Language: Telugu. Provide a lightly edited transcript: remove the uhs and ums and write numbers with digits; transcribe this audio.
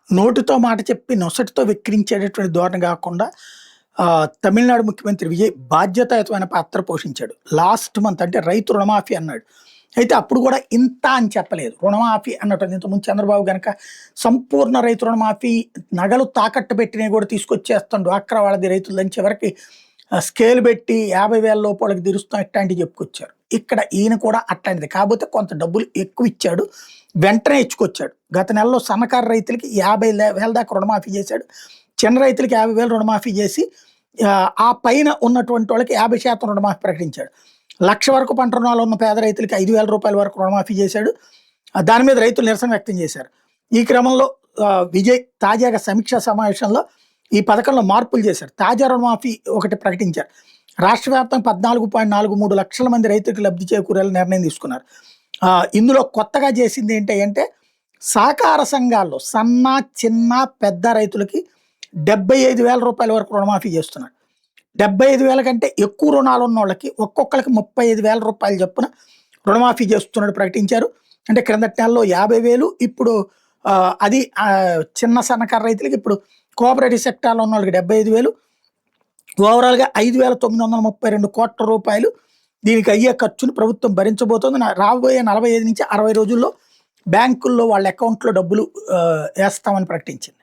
నోటితో మాట చెప్పి నొసటితో వెక్కిరించేటటువంటి ధోరణి కాకుండా తమిళనాడు ముఖ్యమంత్రి విజయ్ బాధ్యతాయుతమైన పాత్ర పోషించాడు. లాస్ట్ మంత్ అంటే రైతు రుణమాఫీ అన్నాడు. అయితే అప్పుడు కూడా ఇంత అని చెప్పలేదు. రుణమాఫీ అన్నట్టు ఇంతకుముందు చంద్రబాబు గనక సంపూర్ణ రైతు రుణమాఫీ నగలు తాకట్టు పెట్టినవి కూడా తీసుకొచ్చేస్తాం డ్వాక్రా వాళ్ళది రైతులని చివరికి స్కేల్ పెట్టి 50,000 లోపలికి తీరుస్తాం ఇట్లాంటివి చెప్పుకొచ్చారు. ఇక్కడ ఈయన కూడా అట్లాంటిది. కాకపోతే కొంత డబ్బులు ఎక్కువ ఇచ్చాడు, వెంటనే ఇచ్చుకొచ్చాడు. గత నెలలో సన్నకారు రైతులకి 50,000 దాకా రుణమాఫీ చేశాడు. చిన్న రైతులకి 50,000 రుణమాఫీ చేసి ఆ పైన ఉన్నటువంటి వాళ్ళకి 50% రుణమాఫీ ప్రకటించాడు. 1,00,000 వరకు పంట రుణాలు ఉన్న పేద రైతులకి 5,000 రూపాయల వరకు రుణమాఫీ చేశాడు. దాని మీద రైతులు నిరసన వ్యక్తం చేశారు. ఈ క్రమంలో విజయ్ తాజాగా సమీక్షా సమావేశంలో ఈ పథకంలో మార్పులు చేశారు. తాజా రుణమాఫీ ఒకటి ప్రకటించారు. రాష్ట్ర వ్యాప్తంగా 14.43 లక్షల మంది రైతులకు లబ్ధి చేకూరేలా నిర్ణయం తీసుకున్నారు. ఇందులో కొత్తగా చేసింది ఏంటి అంటే సహకార సంఘాల్లో సన్న చిన్న పెద్ద రైతులకి 75,000 రూపాయల వరకు రుణమాఫీ చేస్తున్నారు. 75,000 కంటే ఎక్కువ రుణాలు ఉన్న వాళ్ళకి ఒక్కొక్కరికి 35,000 రూపాయలు చొప్పున రుణమాఫీ చేస్తున్నట్టు ప్రకటించారు. అంటే క్రిందటి నెలలో 50,000, ఇప్పుడు అది చిన్న సన్నకారు రైతులకి, ఇప్పుడు కోఆపరేటివ్ సెక్టార్లో ఉన్న వాళ్ళకి 75,000, ఓవరాల్గా 5,932 కోట్ల రూపాయలు దీనికి అయ్యే ఖర్చును ప్రభుత్వం భరించబోతోంది. రాబోయే 45 నుంచి 60 రోజుల్లో బ్యాంకుల్లో వాళ్ళ అకౌంట్లో డబ్బులు వేస్తామని ప్రకటించింది.